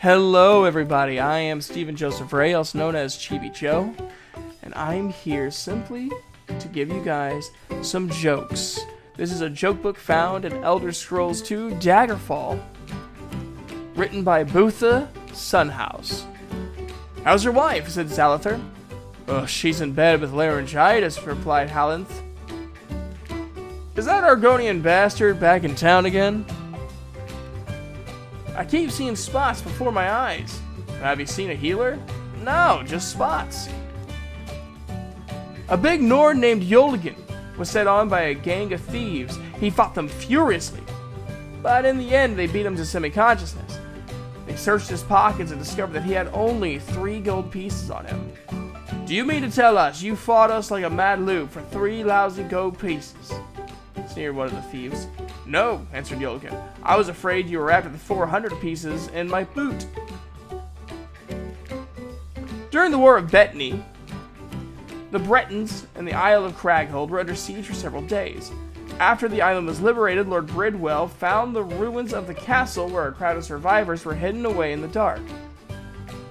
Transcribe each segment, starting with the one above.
Hello everybody, I am Stephen Joseph Ray, also known as Chibi Joe, and I'm here simply to give you guys some jokes. This is a joke book found in Elder Scrolls 2 Daggerfall, written by Bootha Sunhouse. "How's your wife?" said Zalathar. "Oh, she's in bed with laryngitis," replied Halinth. "Is that Argonian bastard back in town again?" "I keep seeing spots before my eyes." "Have you seen a healer?" "No, just spots." "A big Nord named Yolgan was set on by a gang of thieves. He fought them furiously, but in the end they beat him to semi-consciousness. They searched his pockets and discovered that he had only 3 gold pieces on him." "Do you mean to tell us you fought us like a mad loop for 3 lousy gold pieces?" sneered one of the thieves. "No," answered Yolgan. "I was afraid you were after the 400 pieces in my boot." During the War of Bettany, the Bretons and the Isle of Craghold were under siege for several days. After the island was liberated, Lord Bridwell found the ruins of the castle where a crowd of survivors were hidden away in the dark.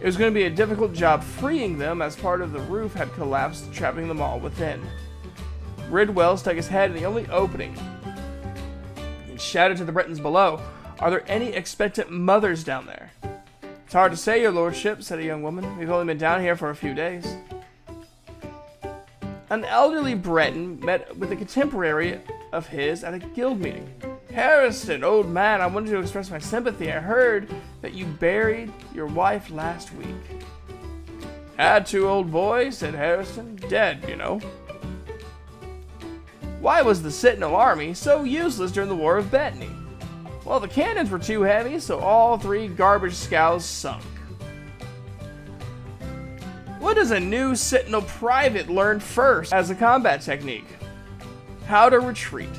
It was going to be a difficult job freeing them, as part of the roof had collapsed, trapping them all within. Bridwell stuck his head in the only opening and shouted to the Bretons below, "Are there any expectant mothers down there?" "It's hard to say, your lordship," said a young woman. "We've only been down here for a few days." An elderly Breton met with a contemporary of his at a guild meeting. "Harrison, old man, I wanted to express my sympathy. I heard that you buried your wife last week." "Had to, old boy," said Harrison. "Dead, you know." "Why was the Sentinel army so useless during the War of Bettany?" "Well, the cannons were too heavy, so all 3 garbage scows sunk." What does a new Sentinel private learn first as a combat technique? How to retreat.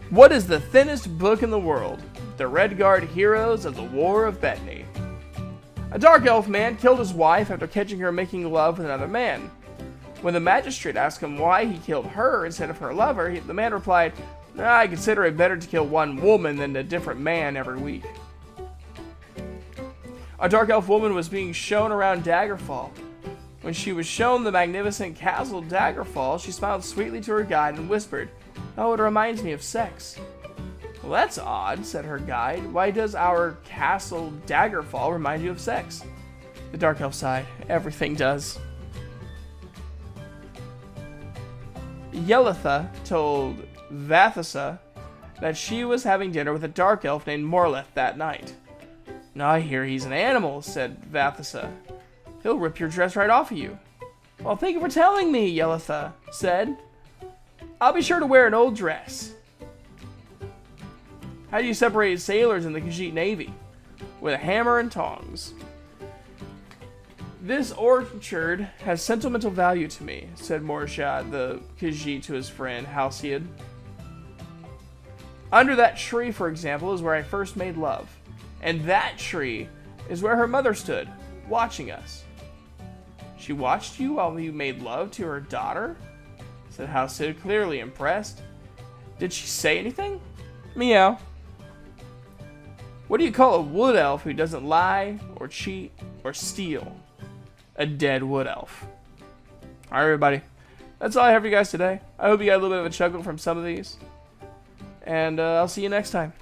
What is the thinnest book in the world? The Redguard Heroes of the War of Bettany. A dark elf man killed his wife after catching her making love with another man. When the magistrate asked him why he killed her instead of her lover, the man replied, "I consider it better to kill one woman than a different man every week." A dark elf woman was being shown around Daggerfall. When she was shown the magnificent castle Daggerfall, she smiled sweetly to her guide and whispered, "Oh, it reminds me of sex." "Well, that's odd," said her guide. "Why does our castle Daggerfall remind you of sex?" The dark elf sighed. "Everything does." Yelitha told Vathasa that she was having dinner with a dark elf named Morleth that night. "I hear he's an animal," said Vathasa. "He'll rip your dress right off of you." "Well, thank you for telling me," Yelitha said. "I'll be sure to wear an old dress." How do you separate sailors in the Khajiit Navy? With a hammer and tongs. "This orchard has sentimental value to me," said Morshad the Khajiit to his friend Halcyon. "Under that tree, for example, is where I first made love. And that tree is where her mother stood, watching us." "She watched you while you made love to her daughter?" said Halcyon, clearly impressed. "Did she say anything?" "Meow." What do you call a wood elf who doesn't lie, or cheat, or steal? A dead wood elf. Alright, everybody. That's all I have for you guys today. I hope you got a little bit of a chuckle from some of these. And I'll see you next time.